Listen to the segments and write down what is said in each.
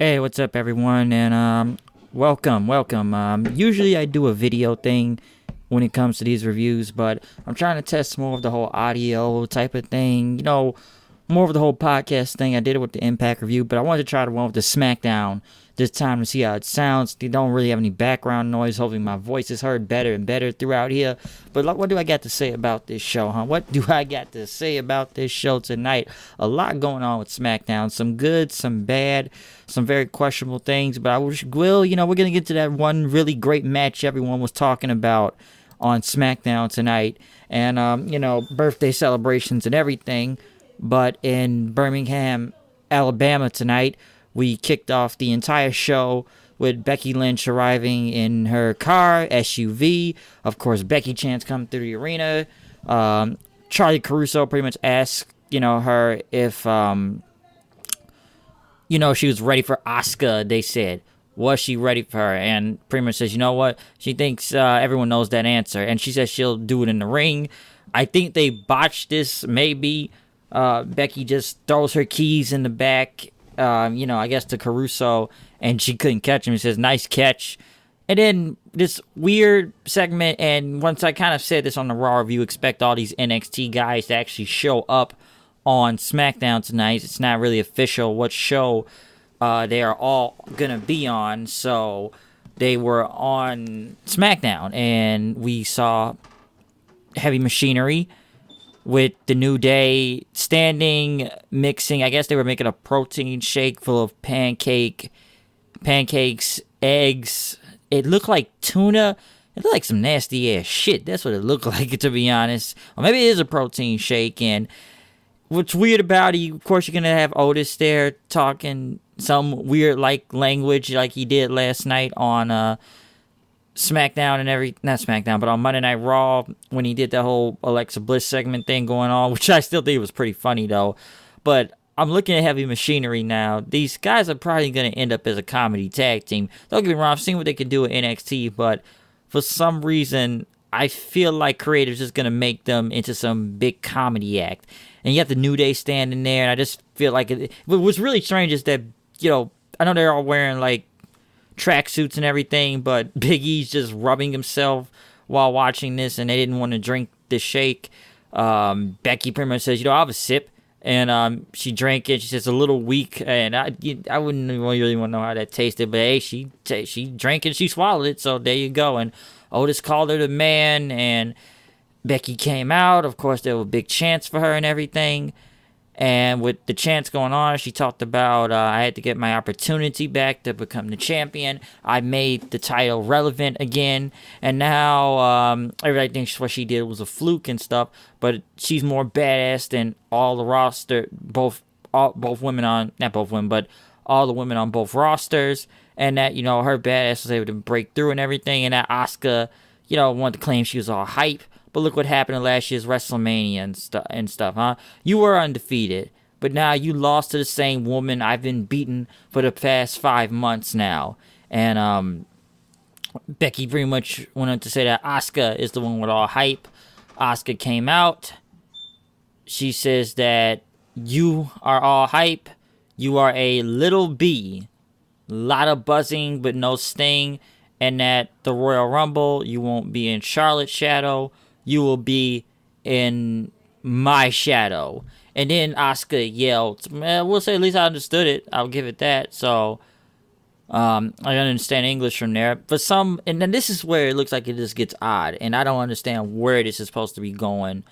Hey, what's up, everyone? And welcome. Usually I do a video thing when it comes to these reviews, but I'm trying to test more of the whole audio type of thing. More of the whole podcast thing. I did it with the Impact review, but I wanted to try the one with the SmackDown this time to see how it sounds. They don't really have any background noise. Hopefully my voice is heard better and better throughout here. But what do I got to say about this show, huh? What do I got to say about this show tonight? A lot going on with SmackDown. Some good, some bad, some very questionable things. But we're going to get to that one really great match everyone was talking about on SmackDown tonight. And, birthday celebrations and everything. But in Birmingham, Alabama tonight, we kicked off the entire show with Becky Lynch arriving in her car, SUV. Of course, Becky chants come through the arena. Charlie Caruso pretty much asked, her if, she was ready for Asuka, they said. Was she ready for her? And pretty much says, you know what? She thinks everyone knows that answer. And she says she'll do it in the ring. I think they botched this, maybe. Becky just throws her keys in the back, I guess to Caruso, and she couldn't catch him. He says, nice catch. And then this weird segment, and once I kind of said this on the Raw review, expect all these NXT guys to actually show up on SmackDown tonight. It's not really official what show they are all going to be on, so they were on SmackDown, and we saw Heavy Machinery with the New Day standing, mixing. I guess they were making a protein shake full of pancakes, eggs. It looked like tuna. It looked like some nasty ass shit. That's what it looked like, to be honest. Or maybe it is a protein shake. And what's weird about it, of course, you're going to have Otis there talking some weird language like he did last night on SmackDown and not SmackDown, but on Monday Night Raw when he did the whole Alexa Bliss segment thing going on, which I still think was pretty funny though. But I'm looking at Heavy Machinery now. These guys are probably going to end up as a comedy tag team. Don't get me wrong, I've seen what they can do at NXT, but for some reason, I feel like creatives just going to make them into some big comedy act. And you got the New Day standing there, and I just feel like what's really strange is that, I know they're all wearing tracksuits and everything, but Big E's just rubbing himself while watching this, and they didn't want to drink the shake. Becky pretty much says, I'll have a sip, and she drank it. She says a little weak, and I wouldn't really want to know how that tasted, but hey, she drank it, she swallowed it, so there you go. And Otis called her the man, and Becky came out. Of course, there were big chants for her and everything. And with the chants going on, she talked about, I had to get my opportunity back to become the champion. I made the title relevant again. And now everybody thinks what she did was a fluke and stuff. But she's more badass than all the roster, both women on, not both women, but all the women on both rosters. And that, her badass was able to break through and everything. And that Asuka, wanted to claim she was all hype. But look what happened in last year's WrestleMania and stuff, huh? You were undefeated, but now you lost to the same woman I've been beaten for the past 5 months now. And Becky pretty much went on to say that Asuka is the one with all hype. Asuka came out. She says that you are all hype. You are a little bee. Lot of buzzing, but no sting. And that the Royal Rumble, you won't be in Charlotte's shadow. You will be in my shadow. And then Asuka yelled, we'll say at least I understood it. I'll give it that. So, I understand English from there. But and then this is where it looks like it just gets odd. And I don't understand where this is supposed to be going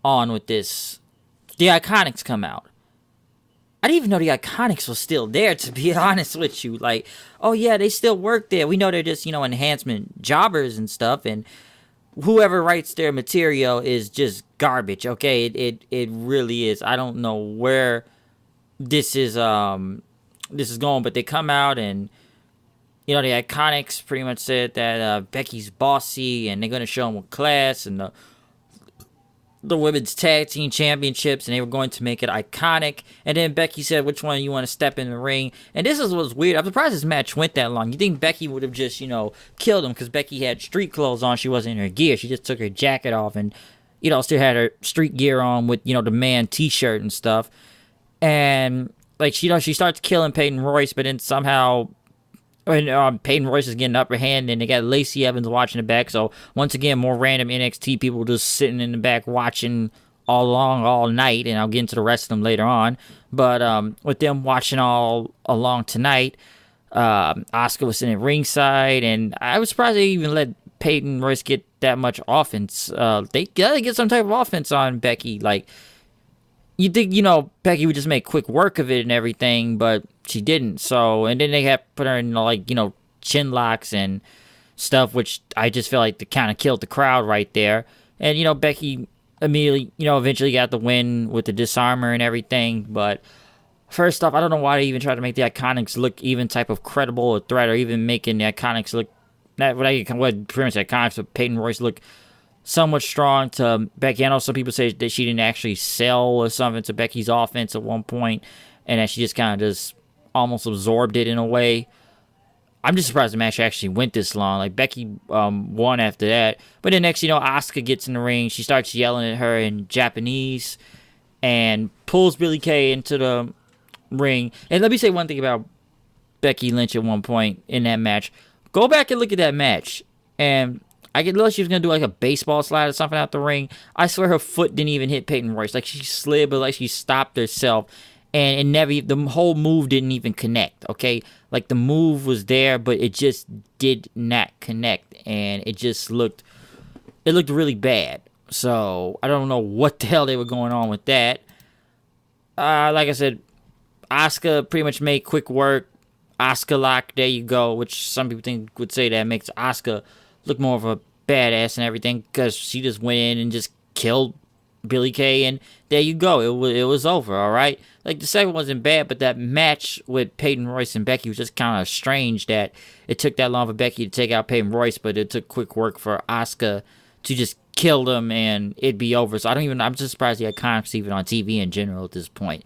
on with this. The Iconics come out. I didn't even know the Iconics was still there, to be honest with you. Oh yeah, they still work there. We know they're just, enhancement jobbers and stuff. And whoever writes their material is just garbage, okay? It really is. I don't know where this is going, but they come out and, the Iconics pretty much said that Becky's bossy and they're going to show them with class and the women's tag team championships, and they were going to make it iconic. And then Becky said, which one you want to step in the ring? And this is what's weird. I'm surprised this match went that long. You think Becky would have just, killed him because Becky had street clothes on. She wasn't in her gear. She just took her jacket off and, still had her street gear on with, the man t-shirt and stuff. And like she starts killing Peyton Royce, but then somehow when Peyton Royce is getting the upper hand, and they got Lacey Evans watching the back. So once again, more random NXT people just sitting in the back watching all night, and I'll get into the rest of them later on. But with them watching all along tonight, Asuka was sitting at ringside, and I was surprised they even let Peyton Royce get that much offense. They gotta get some type of offense on Becky. Like, you think, Becky would just make quick work of it and everything, but she didn't. So, and then they have put her in, chin locks and stuff, which I just feel like they kind of killed the crowd right there. And, Becky immediately, eventually got the win with the disarmer and everything. But first off, I don't know why they even try to make the Iconics look even type of credible or threat, or even making the Iconics look, not what pretty much the Iconics, but Peyton Royce look somewhat strong to Becky. I know some people say that she didn't actually sell or something to Becky's offense at one point, and that she just kind of just almost absorbed it in a way. I'm just surprised the match actually went this long. Like, Becky won after that. But then next, Asuka gets in the ring. She starts yelling at her in Japanese and pulls Billie Kay into the ring. And let me say one thing about Becky Lynch at one point in that match. Go back and look at that match. And I could look, she was going to do like a baseball slide or something out the ring. I swear her foot didn't even hit Peyton Royce. Like, she slid, but like she stopped herself. And it never, the whole move didn't even connect, okay? Like, the move was there, but it just did not connect. And it just looked really bad. So, I don't know what the hell they were going on with that. Like I said, Asuka pretty much made quick work. Asuka lock, there you go, which some people would say that makes Asuka look more of a badass and everything, because she just went in and just killed Billie Kay, and there you go. It was over, all right? Like, the second wasn't bad, but that match with Peyton Royce and Becky was just kind of strange that it took that long for Becky to take out Peyton Royce, but it took quick work for Asuka to just kill them and it'd be over. So I'm just surprised the Iconics even on TV in general at this point.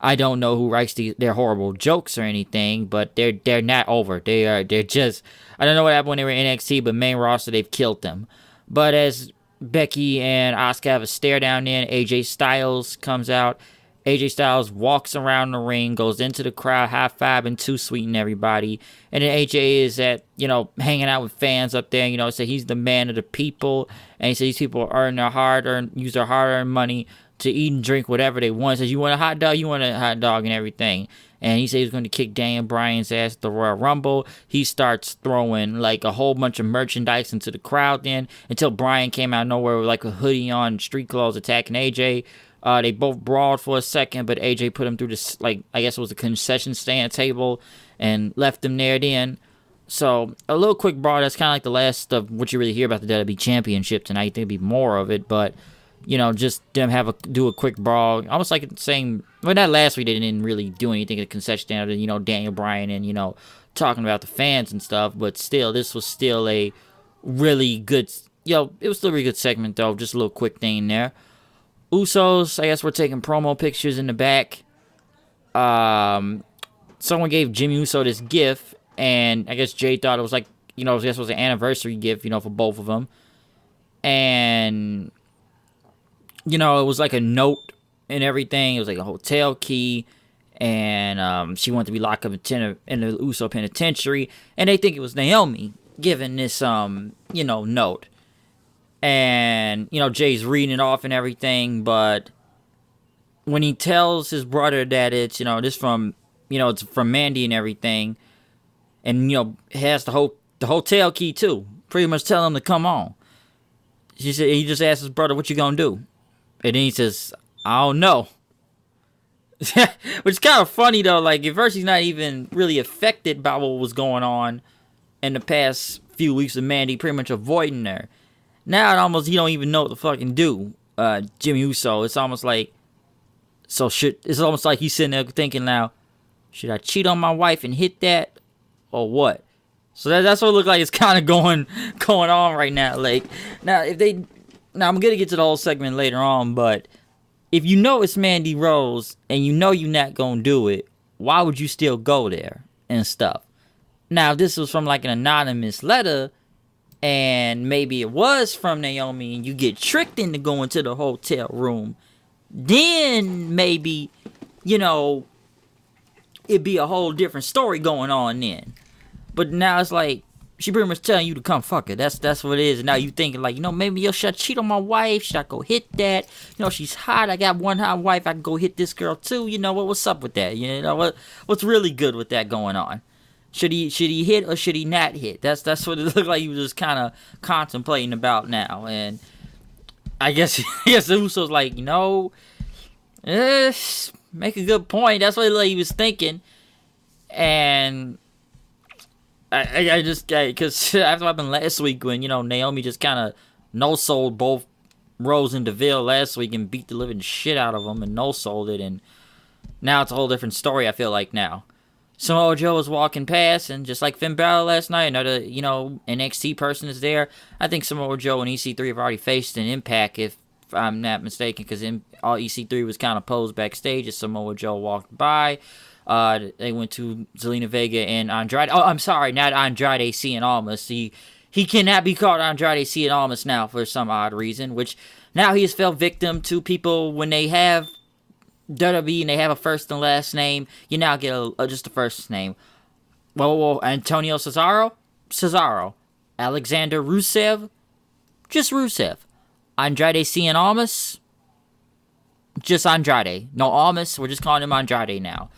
I don't know who writes their horrible jokes or anything, but they're not over. They're just, I don't know what happened when they were in NXT, but main roster, they've killed them. But as Becky and Asuka have a stare down in, AJ Styles comes out. AJ Styles walks around the ring, goes into the crowd, high-fiving, too sweeting everybody. And then AJ is hanging out with fans up there, so he's the man of the people. And he says these people use their hard-earned money to eat and drink whatever they want. He says, you want a hot dog? You want a hot dog and everything. And he said he's going to kick Daniel Bryan's ass at the Royal Rumble. He starts throwing like a whole bunch of merchandise into the crowd then, until Bryan came out of nowhere with like a hoodie on, street clothes, attacking AJ. They both brawled for a second, but AJ put him through this, like, I guess it was a concession stand table, and left him there then. So, a little quick brawl. That's kind of like the last of what you really hear about the WWE Championship tonight. I think there'd be more of it, but just them do a quick brawl. Almost like saying, well, not last week, they didn't really do anything at the concession stand, Daniel Bryan and, talking about the fans and stuff, but still, this was still a really good, it was still a really good segment, though. Just a little quick thing there. Usos, I guess we're taking promo pictures in the back. Someone gave Jimmy Uso this gift, and I guess Jay thought it was like, I guess it was an anniversary gift, for both of them. And, it was like a note and everything. It was like a hotel key, and she wanted to be locked up in the Uso penitentiary, and they think it was Naomi giving this, note. And, Jay's reading it off and everything, but when he tells his brother that it's, this from, it's from Mandy and everything, and, has the hotel key too, pretty much tell him to come on. He just asked his brother, what you gonna do? And then he says, I don't know. Which is kind of funny, though. Like, at first he's not even really affected by what was going on in the past few weeks of Mandy pretty much avoiding her. Now he don't even know what to fucking do. Jimmy Uso. It's almost like he's sitting there thinking now, should I cheat on my wife and hit that, or what? So that's what it looks like it's kind of going on right now. Like, now I'm gonna get to the whole segment later on, but if you know it's Mandy Rose and you know you're not gonna do it, why would you still go there and stuff? Now, if this was from like an anonymous letter, and maybe it was from Naomi, and you get tricked into going to the hotel room, then maybe, it'd be a whole different story going on then. But now it's like, she pretty much telling you to come fuck her. That's what it is. And now you thinking like, maybe should I cheat on my wife? Should I go hit that? She's hot. I got one hot wife. I can go hit this girl too. What's up with that? What's really good with that going on? Should he hit or should he not hit? That's what it looked like he was just kind of contemplating about now. And I guess the Usos like, make a good point. That's what he was thinking. And I just, because after what happened last week when, Naomi just kind of no-sold both Rose and Deville last week and beat the living shit out of them and no-sold it, and now it's a whole different story, I feel like now. Samoa Joe was walking past, and just like Finn Balor last night, another, NXT person is there. I think Samoa Joe and EC3 have already faced an Impact, if I'm not mistaken, because all EC3 was kind of posed backstage as Samoa Joe walked by. They went to Zelina Vega and Andrade. Oh, I'm sorry, not Andrade Cien Almas. He cannot be called Andrade Cien Almas now for some odd reason, which now he has fell victim to people when they have WWE and they have a first and last name. You now get just a first name. Well, Antonio Cesaro. Alexander Rusev, just Rusev. Andrade Cien Almas, just Andrade. No Almas, we're just calling him Andrade now.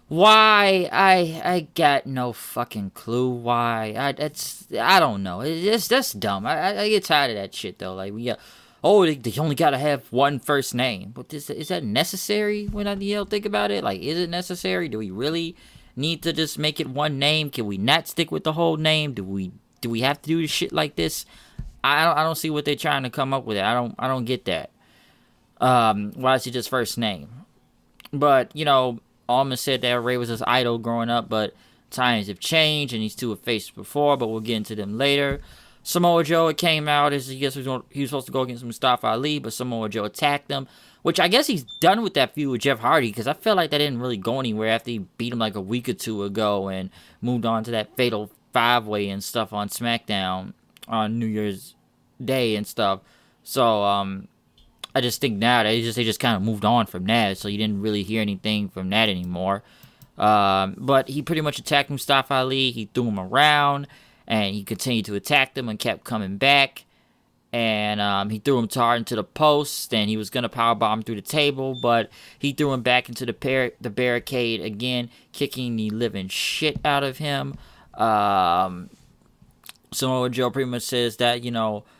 Why? I got no fucking clue why. I don't know. That's dumb. I get tired of that shit though. Like they only gotta have one first name. But is that necessary when I think about it? Like, is it necessary? Do we really need to just make it one name? Can we not stick with the whole name? Do we have to do shit like this? I don't see what they're trying to come up with. I don't get that. Why is it just first name? But Almas said that Ray was his idol growing up, but times have changed, and these two have faced before, but we'll get into them later. Samoa Joe came out as he was supposed to go against Mustafa Ali, but Samoa Joe attacked him, which I guess he's done with that feud with Jeff Hardy, because I feel like that didn't really go anywhere after he beat him like a week or two ago and moved on to that fatal 5-way and stuff on SmackDown on New Year's Day and stuff. So, I just think now they just kind of moved on from that, so you didn't really hear anything from that anymore. But he pretty much attacked Mustafa Ali. He threw him around, and he continued to attack them and kept coming back. And he threw him hard into the post, and he was going to powerbomb through the table, but he threw him back into the barricade again, kicking the living shit out of him. Samoa Joe pretty much says that,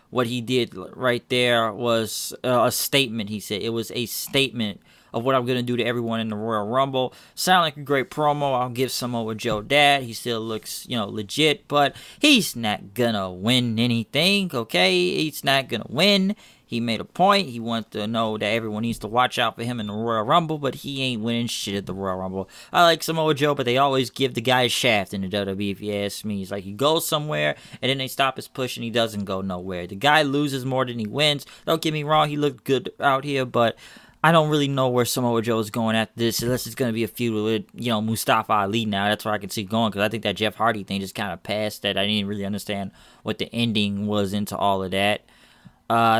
what he did right there was a statement, he said. It was a statement of what I'm going to do to everyone in the Royal Rumble. Sound like a great promo. I'll give Samoa Joe that. He still looks, legit, but he's not going to win anything, okay? He's not going to win. He made a point. He wanted to know that everyone needs to watch out for him in the Royal Rumble, but he ain't winning shit at the Royal Rumble. I like Samoa Joe, but they always give the guy a shaft in the WWE, if you ask me. It's like he goes somewhere, and then they stop his push, and he doesn't go nowhere. The guy loses more than he wins. Don't get me wrong, he looked good out here, but I don't really know where Samoa Joe is going after this, unless it's going to be a feud with, Mustafa Ali now. That's where I can see going, because I think that Jeff Hardy thing just kind of passed that. I didn't really understand what the ending was into all of that.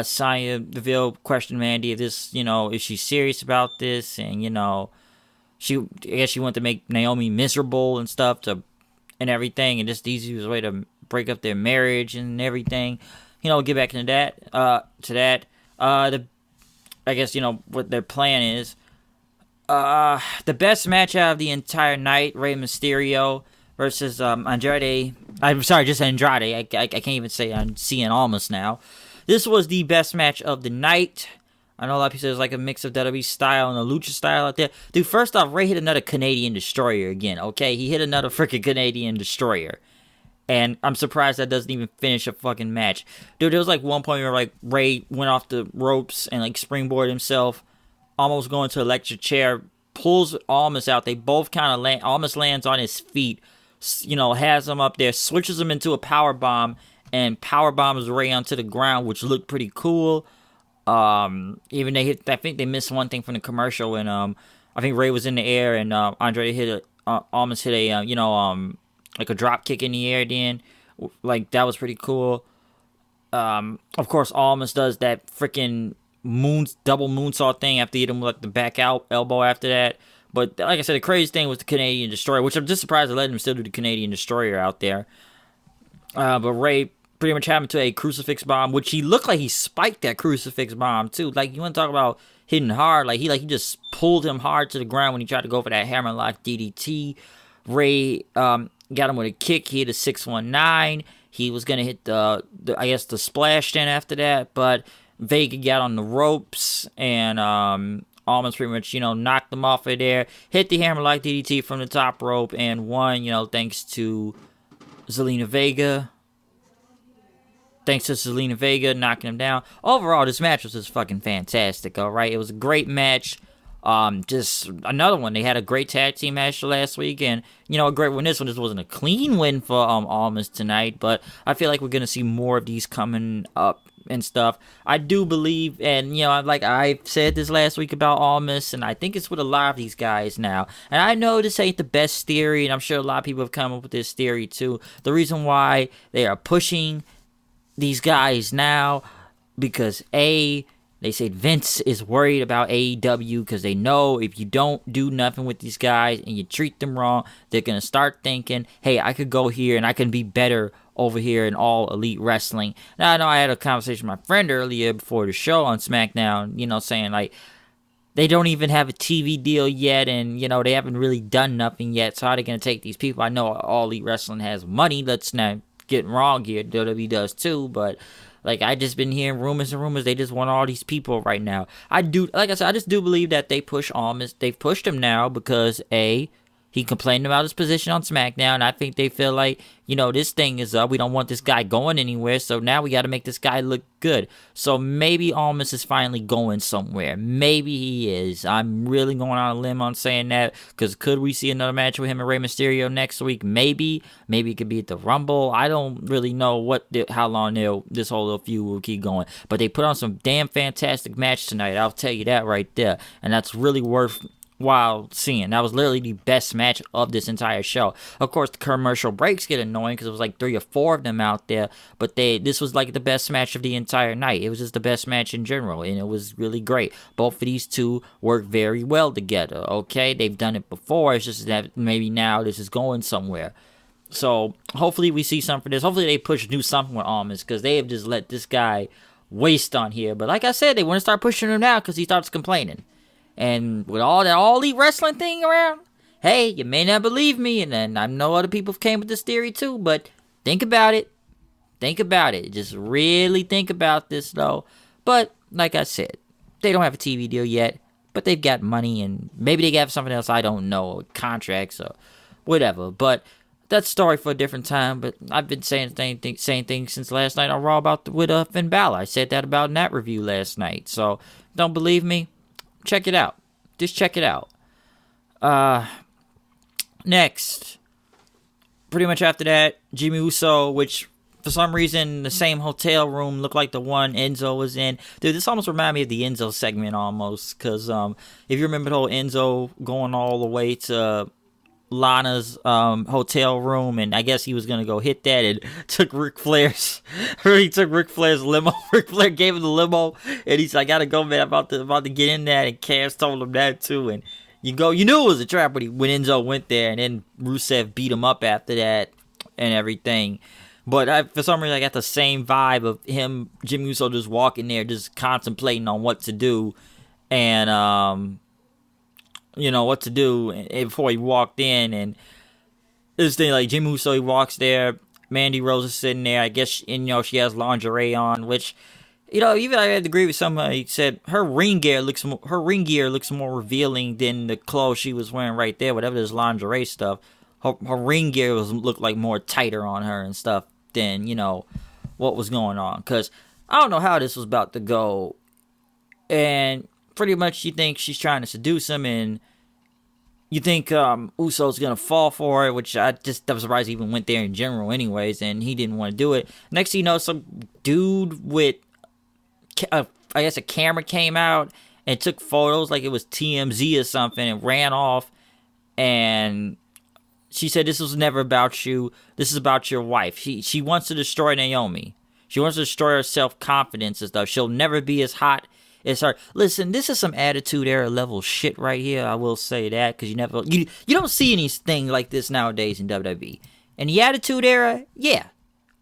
Sonya Deville questioned Mandy if this, if she's serious about this, and, I guess she wanted to make Naomi miserable and stuff and everything, and just the easiest way to break up their marriage and everything. Get back into that, I guess, what their plan is. The best match out of the entire night, Rey Mysterio versus Andrade. I'm sorry, just Andrade. I can't even say I'm seeing Almas now. This was the best match of the night. I know a lot of people say it's like a mix of WWE style and a lucha style out there. Dude, first off, Ray hit another Canadian Destroyer again, okay? He hit another freaking Canadian Destroyer. And I'm surprised that doesn't even finish a fucking match. Dude, there was like one point where like Ray went off the ropes and like springboarded himself, almost going to electric chair, pulls Almas out. They both kind of land. Almas lands on his feet, has him up there, switches him into a power bomb, and power bombs Ray onto the ground, which looked pretty cool. Even I think they missed one thing from the commercial, and I think Ray was in the air, and Andre Almas hit a like a drop kick in the air. Then, like, that was pretty cool. Of course, Almas does that freaking double moonsault thing after he hit him with like the back out elbow after that. But like I said, the crazy thing was the Canadian Destroyer, which I'm just surprised they let him still do the Canadian Destroyer out there. But Ray pretty much happened to a crucifix bomb, which he looked like he spiked that crucifix bomb too. Like, you want to talk about hitting hard? Like he just pulled him hard to the ground when he tried to go for that hammerlock DDT. Ray got him with a kick. He hit a 619. He was gonna hit the the splash then after that, but Vega got on the ropes and Almas pretty much knocked him off of there. Hit the hammerlock DDT from the top rope and won. Thanks to Zelina Vega. Thanks to Zelina Vega knocking him down. Overall, this match was just fucking fantastic, alright? It was a great match. Just another one. They had a great tag team match last week, and a great win. This wasn't a clean win for Almas tonight, but I feel like we're gonna see more of these coming up and stuff. I do believe, and like I said this last week about Almas, and I think it's with a lot of these guys now. And I know this ain't the best theory, and I'm sure a lot of people have come up with this theory too. The reason why they are pushing these guys now, because they said Vince is worried about AEW because they know if you don't do nothing with these guys and you treat them wrong, they're going to start thinking, hey, I could go here and I can be better over here in All Elite Wrestling. Now, I know I had a conversation with my friend earlier before the show on SmackDown, saying like, they don't even have a TV deal yet, and, they haven't really done nothing yet, so how are they going to take these people? I know All Elite Wrestling has money, let's not get wrong here, WWE does too, but like, I just been hearing rumors and rumors. They just want all these people right now. Like I said, I just do believe that they push Almas. They've pushed him now because he complained about his position on SmackDown. I think they feel like, this thing is up. We don't want this guy going anywhere. So now we got to make this guy look good. So maybe Almas is finally going somewhere. Maybe he is. I'm really going on a limb on saying that, because could we see another match with him and Rey Mysterio next week? Maybe. Maybe it could be at the Rumble. I don't really know how long this whole little feud will keep going. But they put on some damn fantastic match tonight. I'll tell you that right there. And that's really worthwhile seeing. That was literally the best match of this entire show. Of course, the commercial breaks get annoying because it was like 3 or 4 of them out there, but this was like the best match of the entire night. It was just the best match in general, and it was really great. Both of these two work very well together, okay? They've done it before. It's just that maybe now this is going somewhere. So hopefully we see something for this. Hopefully they do something with Almas, because they have just let this guy waste on here. But like I said, they want to start pushing him now because he starts complaining. And with all that All Elite Wrestling thing around, hey, you may not believe me, and then I know other people came with this theory too, but think about it. Think about it. Just really think about this, though. But, like I said, they don't have a TV deal yet, but they've got money, and maybe they have something else I don't know, contracts or whatever. But that's a story for a different time. But I've been saying the same thing since last night on Raw with Finn Balor. I said that about in that review last night. So, don't believe me? Check it out. Just check it out. Next. Pretty much after that, Jimmy Uso, which for some reason the same hotel room looked like the one Enzo was in. Dude, this almost reminded me of the Enzo segment almost. Because if you remember the whole Enzo going all the way to Lana's hotel room, and I guess he was gonna go hit that, and took Ric Flair's limo. Ric Flair gave him the limo, and he's like, "I gotta go, man. I'm about to get in that." And Cass told him that too, and you knew it was a trap when Enzo went there, and then Rusev beat him up after that and everything. But for some reason, I got the same vibe of him, Jimmy Uso, just walking there, just contemplating on what to do, and what to do before he walked in. And this thing, like, Jimmy Uso, he walks there, Mandy Rose is sitting there, I guess, and, she has lingerie on, which, even I had to agree with somebody said her ring gear looks more revealing than the clothes she was wearing right there, whatever this lingerie stuff. Her ring gear looked like more tighter on her and stuff than, what was going on. Because I don't know how this was about to go. And pretty much you think she's trying to seduce him, and you think Uso's gonna fall for it, which I was surprised he even went there in general anyways, and he didn't want to do it. Next thing you know, some dude with, I guess, a camera came out and took photos like it was TMZ or something and ran off, and she said, "This was never about you. This is about your wife. She wants to destroy Naomi. She wants to destroy her self-confidence and stuff. She'll never be as hot it's hard. Listen, this is some Attitude Era level shit right here. I will say that, because you don't see anything like this nowadays in WWE. In the Attitude Era, yeah,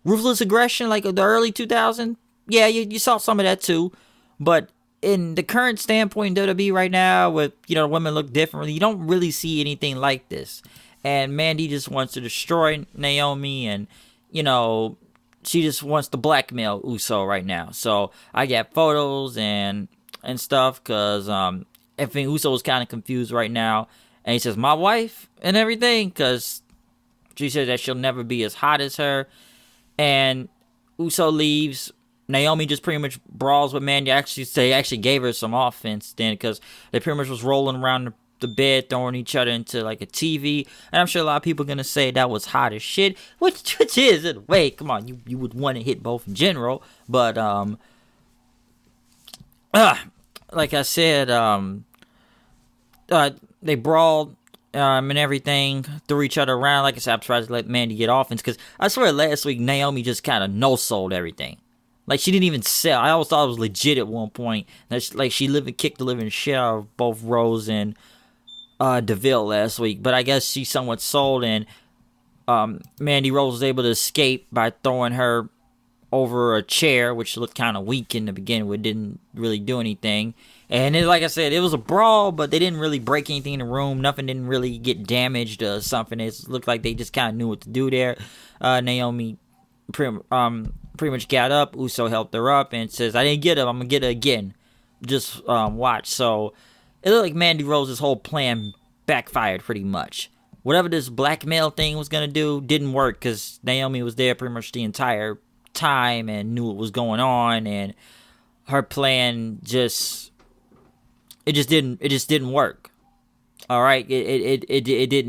ruthless aggression like the early 2000s, yeah, you saw some of that too. But in the current standpoint in WWE right now, with women look differently, you don't really see anything like this. And Mandy just wants to destroy Naomi, and she just wants to blackmail Uso right now. So I got photos and stuff, because I think Uso is kind of confused right now, and he says my wife and everything, because she says that she'll never be as hot as her. And Uso leaves. Naomi just pretty much brawls with Mandy. They actually gave her some offense then, because they pretty much was rolling around the bed, throwing each other into like a TV. And I'm sure a lot of people are going to say that was hot as shit, which is in a way. Come on, you would want to hit both in general. But, like I said, they brawled and everything, threw each other around. Like I said, I tried to let Mandy get offense, because I swear last week Naomi just kind of no-sold everything. Like, she didn't even sell. I always thought it was legit at one point. She kicked the living shit out of both Rose and DeVille last week. But I guess she somewhat sold, and Mandy Rose was able to escape by throwing her over a chair, which looked kind of weak in the beginning, but didn't really do anything. And like I said, it was a brawl, but they didn't really break anything in the room. Nothing didn't really get damaged or something. It looked like they just kind of knew what to do there. Naomi pretty much got up. Uso helped her up and says, I didn't get her, I'm gonna get her again. Just watch. So it looked like Mandy Rose's whole plan backfired pretty much. Whatever this blackmail thing was gonna do didn't work, because Naomi was there pretty much the entire time and knew what was going on, and her plan just didn't work. All right, it did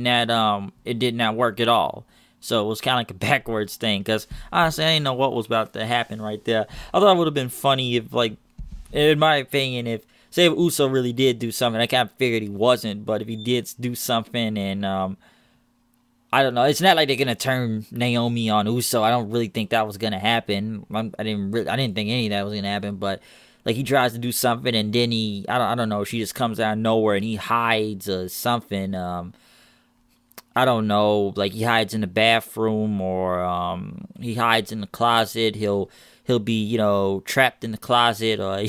not work at all. So it was kind of like a backwards thing, because honestly, I didn't know what was about to happen right there. I thought it would have been funny if, like, in my opinion, if Uso really did do something. I kind of figured he wasn't, but if he did do something, and I don't know, it's not like they're gonna turn Naomi on Uso. I don't really think that was gonna happen. I didn't think any of that was gonna happen, but like, he tries to do something, and then I don't know, she just comes out of nowhere and he hides or something. I don't know, like, he hides in the bathroom, or he hides in the closet. He'll be, trapped in the closet, or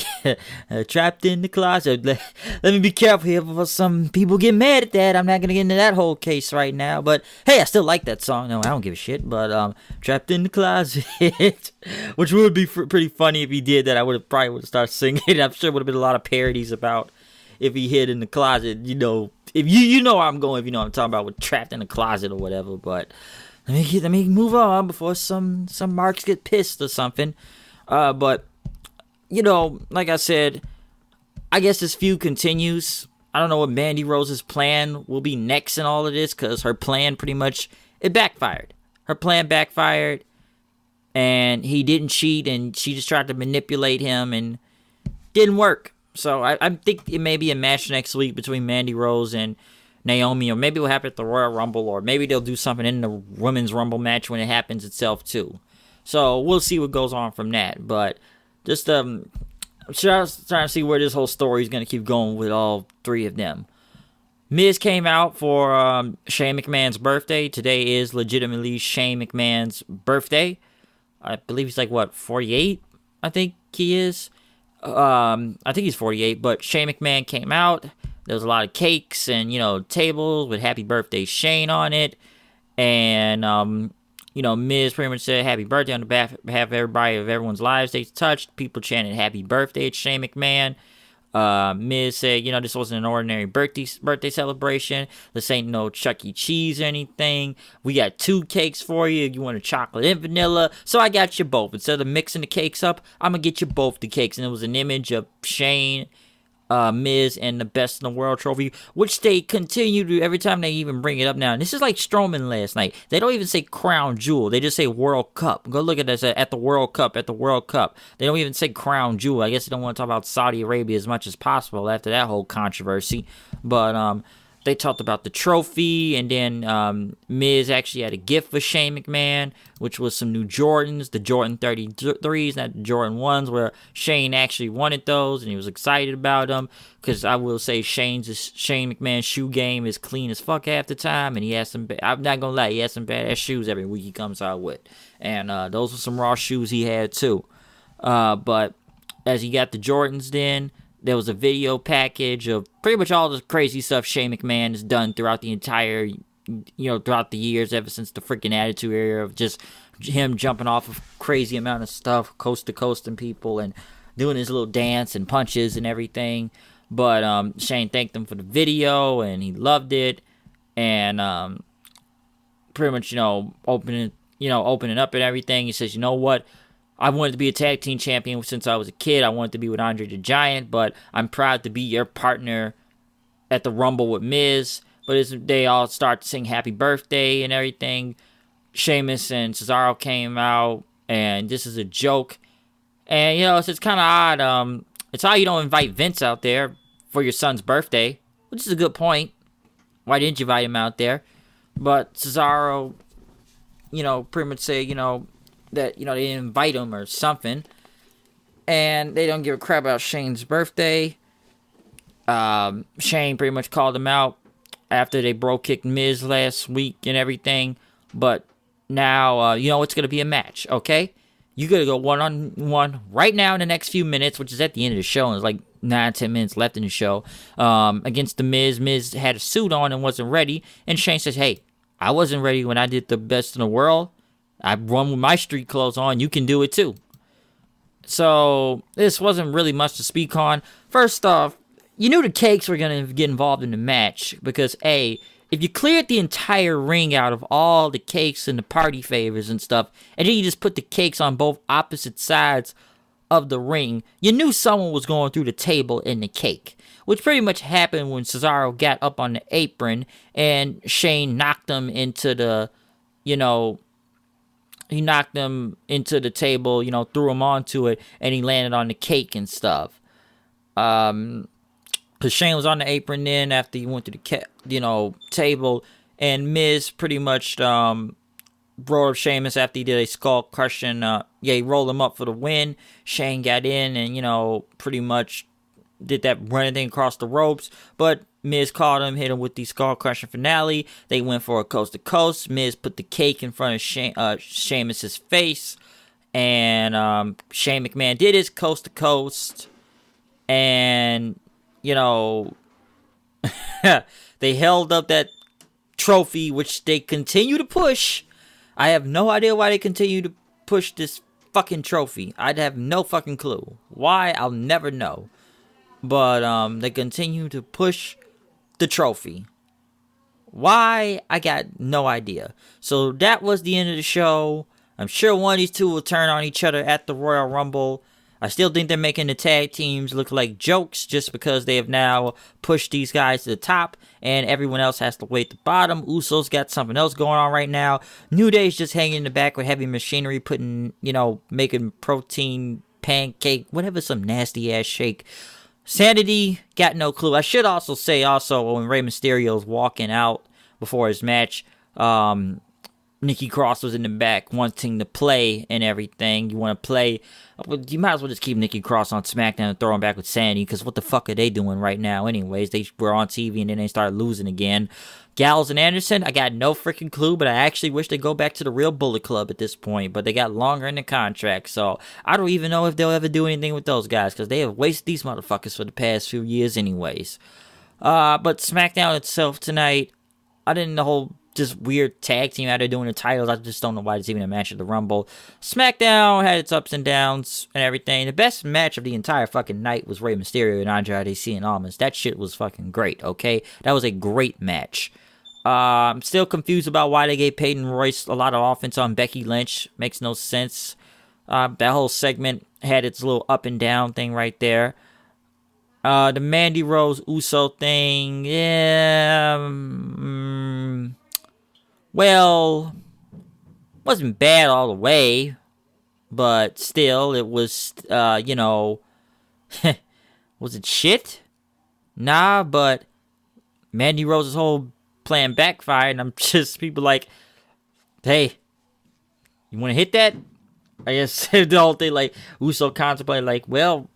trapped in the closet. Let me be careful here before some people get mad at that. I'm not going to get into that whole case right now. But, hey, I still like that song. No, I don't give a shit. But trapped in the closet, which would be pretty funny if he did that. I probably would have started singing it. I'm sure it would have been a lot of parodies about if he hid in the closet, if you know where I'm going, if you know what I'm talking about, with trapped in the closet or whatever. But let me move on before some marks get pissed or something. But like I said, I guess this feud continues. I don't know what Mandy Rose's plan will be next in all of this, because her plan pretty much, it backfired. Her plan backfired, and he didn't cheat, and she just tried to manipulate him, and didn't work. So I think it may be a match next week between Mandy Rose and Naomi, or maybe it'll happen at the Royal Rumble, or maybe they'll do something in the Women's Rumble match when it happens itself too. So we'll see what goes on from that. But just I'm trying to see where this whole story is going to keep going with all three of them. Miz came out for Shane McMahon's birthday. Today is legitimately Shane McMahon's birthday. I believe he's like, 48? I think he is. I think he's 48, but Shane McMahon came out. There was a lot of cakes and, tables with happy birthday Shane on it. And, Miz pretty much said happy birthday on behalf of everybody, of everyone's lives they touched. People chanted happy birthday at Shane McMahon. Miz said, this wasn't an ordinary birthday celebration. This ain't no Chuck E. Cheese or anything. We got 2 cakes for you. You want a chocolate and vanilla. So I got you both. Instead of mixing the cakes up, I'm going to get you both the cakes. And it was an image of Shane, Miz, and the Best in the World trophy, which they continue to every time they even bring it up now. And this is like Strowman last night. They don't even say Crown Jewel. They just say World Cup. Go look at this at the World Cup, They don't even say Crown Jewel. I guess they don't want to talk about Saudi Arabia as much as possible after that whole controversy. But they talked about the trophy, and then Miz actually had a gift for Shane McMahon, which was some new Jordans, the Jordan 33s, not the Jordan 1s, where Shane actually wanted those, and he was excited about them, because I will say Shane McMahon's shoe game is clean as fuck half the time, and he has some, I'm not gonna lie, he has some badass shoes every week he comes out with, and those were some raw shoes he had too, but as he got the Jordans then, there was a video package of pretty much all the crazy stuff Shane McMahon has done throughout the entire, throughout the years, ever since the freaking Attitude Era, of just him jumping off of crazy amount of stuff, coast to coast and people, and doing his little dance and punches and everything. But Shane thanked him for the video, and he loved it, and pretty much, opening up and everything. He says, you know what? I wanted to be a tag team champion since I was a kid. I wanted to be with Andre the Giant, but I'm proud to be your partner at the Rumble with Miz. But as they all start to sing happy birthday and everything, Sheamus and Cesaro came out, and this is a joke. And, it's kind of odd. It's how you don't invite Vince out there for your son's birthday, which is a good point. Why didn't you invite him out there? But Cesaro, pretty much say, that, they didn't invite him or something. And they don't give a crap about Shane's birthday. Shane pretty much called him out after they bro-kicked Miz last week and everything. But now, it's going to be a match, okay? You got to go one-on-one right now in the next few minutes, which is at the end of the show. And it's like 9-10 minutes left in the show. Against the Miz. Miz had a suit on and wasn't ready. And Shane says, hey, I wasn't ready when I did the Best in the World. I run with my street clothes on. You can do it too. So this wasn't really much to speak on. First off, you knew the cakes were going to get involved in the match because, A, if you cleared the entire ring out of all the cakes and the party favors and stuff, and then you just put the cakes on both opposite sides of the ring, you knew someone was going through the table in the cake, which pretty much happened when Cesaro got up on the apron and Shane knocked him into the, he knocked him into the table, threw him onto it, and he landed on the cake and stuff. Because Shane was on the apron then after he went to the table, and Miz pretty much rolled up Sheamus after he did a skull crushing. He rolled him up for the win. Shane got in and pretty much did that running thing across the ropes, but Miz caught him, hit him with the skull crushing finale. They went for a coast to coast. Miz put the cake in front of Sheamus's face, and Shane McMahon did his coast to coast, and they held up that trophy, which they continue to push. I have no idea why they continue to push this fucking trophy. I'd have no fucking clue why. I'll never know. But they continue to push the trophy. Why? I got no idea. So that was the end of the show. I'm sure one of these two will turn on each other at the Royal Rumble. I still think they're making the tag teams look like jokes just because they have now pushed these guys to the top and everyone else has to wait at the bottom. Usos got something else going on right now. New Day's just hanging in the back with heavy machinery, making protein pancake, whatever, some nasty ass shake. Sanity, got no clue. I should also say when Rey Mysterio's walking out before his match, Nikki Cross was in the back wanting to play and everything. You want to play, you might as well just keep Nikki Cross on SmackDown and throw him back with Sanity, because what the fuck are they doing right now anyways? They were on TV and then they started losing again. Gallows and Anderson, I got no freaking clue, but I actually wish they'd go back to the real Bullet Club at this point, but they got longer in the contract, so I don't even know if they'll ever do anything with those guys, because they have wasted these motherfuckers for the past few years anyways. But SmackDown itself tonight, other than the whole just weird tag team out there doing the titles, I just don't know why it's even a match at the Rumble. SmackDown had its ups and downs and everything. The best match of the entire fucking night was Rey Mysterio and Andrade and Almas. That shit was fucking great, okay? That was a great match. I'm still confused about why they gave Peyton Royce a lot of offense on Becky Lynch. Makes no sense. That whole segment had its little up and down thing right there. The Mandy Rose Uso thing, well, wasn't bad all the way, but still, it was, was it shit? Nah, but Mandy Rose's whole plan backfired, and I'm just people like, hey, you want to hit that? I guess the whole thing, like, Uso contemplated, like, well,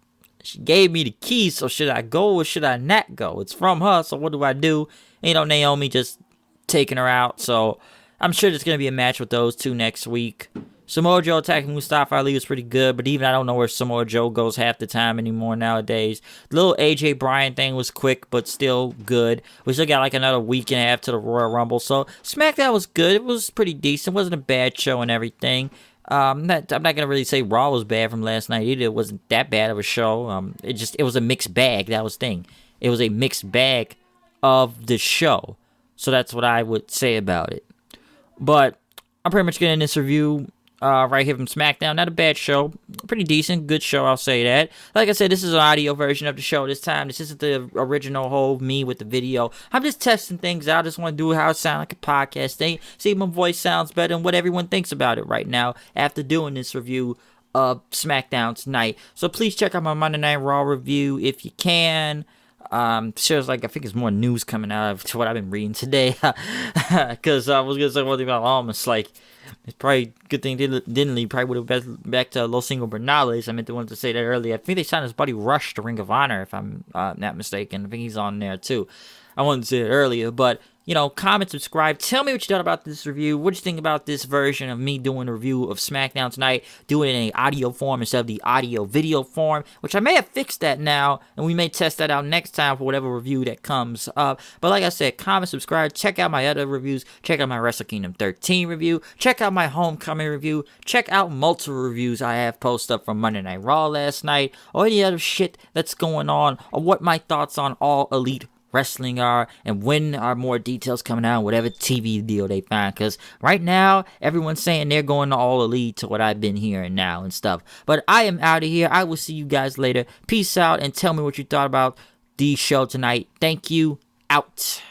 she gave me the keys, so should I go or should I not go? It's from her, so what do I do? And, Naomi just taking her out, so I'm sure there's going to be a match with those two next week. Samoa Joe attacking Mustafa Ali was pretty good, but even I don't know where Samoa Joe goes half the time anymore nowadays. The little AJ Bryan thing was quick, but still good. We still got like another week and a half to the Royal Rumble, so SmackDown was good. It was pretty decent. It wasn't a bad show and everything. I'm not gonna really say Raw was bad from last night either. It wasn't that bad of a show. It was a mixed bag. That was the thing. It was a mixed bag of the show. So that's what I would say about it. But I'm pretty much getting this review right here from SmackDown. Not a bad show. Pretty decent. Good show, I'll say that. Like I said, this is an audio version of the show this time. This isn't the original whole me with the video. I'm just testing things out. I just want to do how it sounds like a podcast thing. See if my voice sounds better and what everyone thinks about it right now after doing this review of SmackDown tonight. So please check out my Monday Night Raw review if you can. Shows like I think there's more news coming out of what I've been reading today. Because I was gonna say one thing about Almas, like it's probably a good thing didn't leave. Probably would have been back to Los Ingobernables. I meant to want to say that earlier. I think they signed his buddy Rush to Ring of Honor, if I'm not mistaken. I think he's on there too. I wanted to say it earlier, but comment, subscribe. Tell me what you thought about this review. What you think about this version of me doing a review of SmackDown tonight, doing it in audio form instead of the audio video form, which I may have fixed that now, and we may test that out next time for whatever review that comes up. But like I said, comment, subscribe, check out my other reviews, check out my Wrestle Kingdom 13 review, check out my Homecoming review, check out multiple reviews I have posted up from Monday Night Raw last night, or any other shit that's going on, or what my thoughts on All Elite Wrestling are, and when are more details coming out, whatever TV deal they find, because right now everyone's saying they're going to All Elite to what I've been hearing now and stuff. But I am out of here. I will see you guys later. Peace out, and tell me what you thought about the show tonight. Thank you. Out.